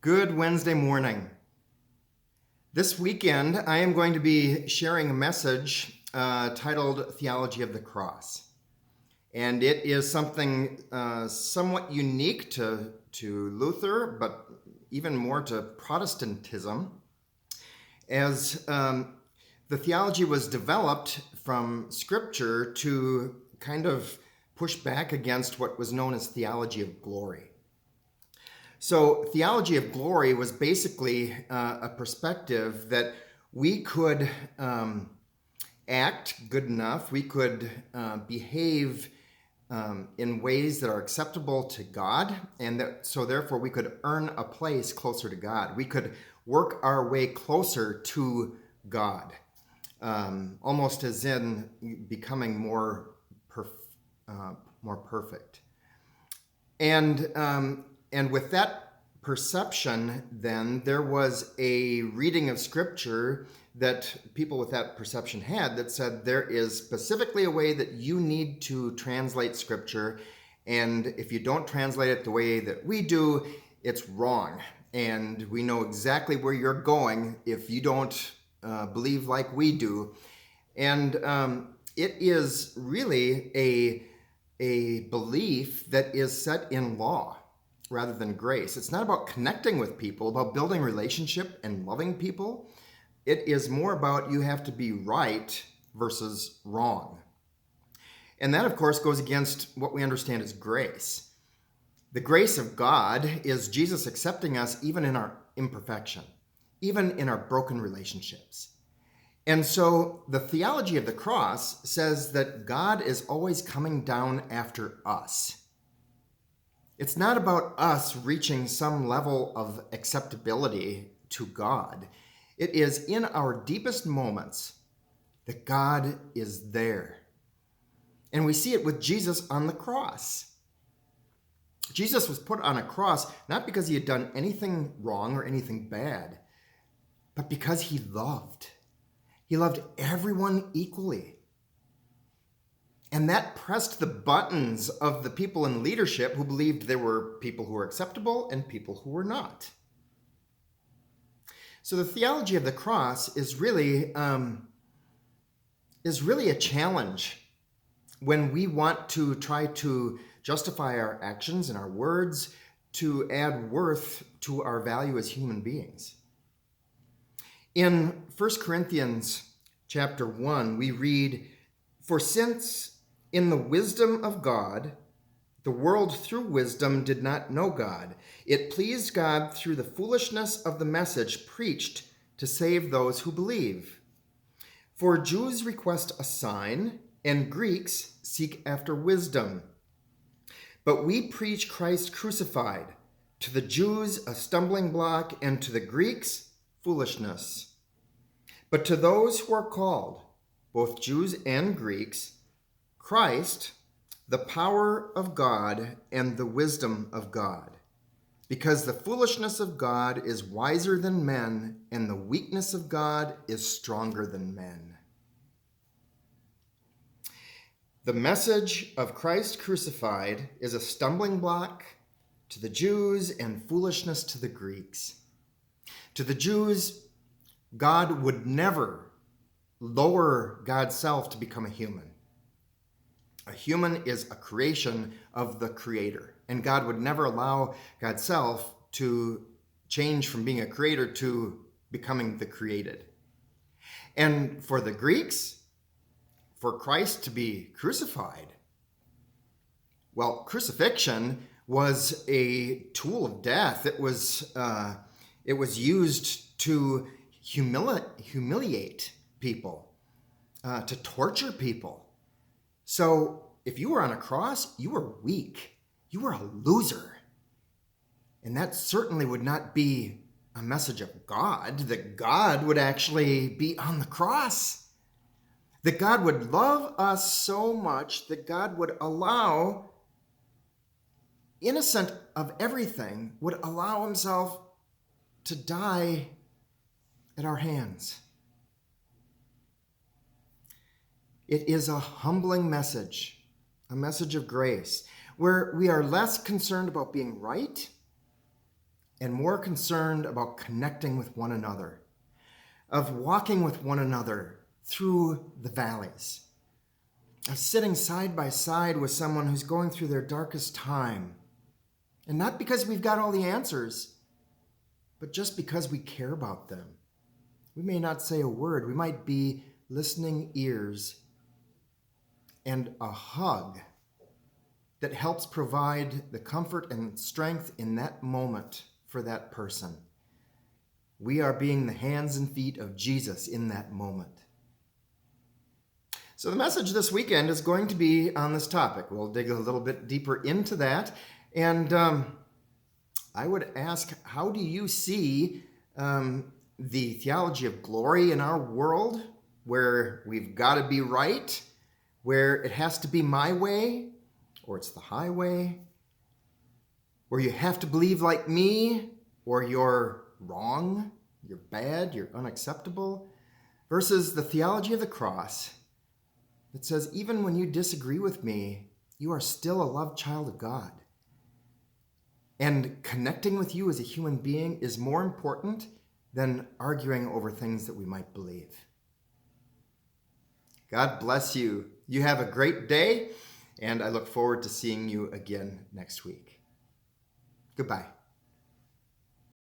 Good Wednesday morning. This weekend, I am going to be sharing a message titled Theology of the Cross. And it is something somewhat unique to Luther, but even more to Protestantism, as the theology was developed from Scripture to kind of push back against what was known as Theology of Glory. So Theology of Glory was basically a perspective that we could act good enough, we could behave in ways that are acceptable to God, and so therefore we could earn a place closer to God. We could work our way closer to God, almost as in becoming more perfect. And with that perception, then, there was a reading of Scripture that people with that perception had that said there is specifically a way that you need to translate Scripture, and if you don't translate it the way that we do, it's wrong. And we know exactly where you're going if you don't believe like we do. And it is really a belief that is set in law rather than grace. It's not about connecting with people, about building relationship and loving people. It is more about you have to be right versus wrong. And that, of course, goes against what we understand as grace. The grace of God is Jesus accepting us even in our imperfection, even in our broken relationships. And so the theology of the cross says that God is always coming down after us. It's not about us reaching some level of acceptability to God. It is in our deepest moments that God is there. And we see it with Jesus on the cross. Jesus was put on a cross not because he had done anything wrong or anything bad, but because he loved. He loved everyone equally. And that pressed the buttons of the people in leadership who believed there were people who were acceptable and people who were not. So the theology of the cross is really a challenge when we want to try to justify our actions and our words to add worth to our value as human beings. In 1 Corinthians chapter 1, we read, "For since in the wisdom of God, the world through wisdom did not know God, it pleased God through the foolishness of the message preached to save those who believe. For Jews request a sign, and Greeks seek after wisdom. But we preach Christ crucified, to the Jews a stumbling block, and to the Greeks foolishness. But to those who are called, both Jews and Greeks, Christ, the power of God and the wisdom of God. Because the foolishness of God is wiser than men, and the weakness of God is stronger than men." The message of Christ crucified is a stumbling block to the Jews and foolishness to the Greeks. To the Jews, God would never lower God's self to become a human. A human is a creation of the Creator, and God would never allow God's self to change from being a creator to becoming the created. And for the Greeks, for Christ to be crucified, well, crucifixion was a tool of death. It was used to humiliate people, to torture people. So if you were on a cross, you were weak. You were a loser. And that certainly would not be a message of God, that God would actually be on the cross. That God would love us so much that God would allow, innocent of everything, would allow himself to die at our hands. It is a humbling message, a message of grace, where we are less concerned about being right and more concerned about connecting with one another, of walking with one another through the valleys, of sitting side by side with someone who's going through their darkest time. And not because we've got all the answers, but just because we care about them. We may not say a word. We might be listening ears and a hug that helps provide the comfort and strength in that moment for that person. We are being the hands and feet of Jesus in that moment. So the message this weekend is going to be on this topic. We'll dig a little bit deeper into that. And I would ask, how do you see the theology of glory in our world, where we've got to be right, where it has to be my way, or it's the highway, where you have to believe like me, or you're wrong, you're bad, you're unacceptable, versus the theology of the cross that says, even when you disagree with me, you are still a loved child of God. And connecting with you as a human being is more important than arguing over things that we might believe. God bless you. You have a great day, and I look forward to seeing you again next week. Goodbye.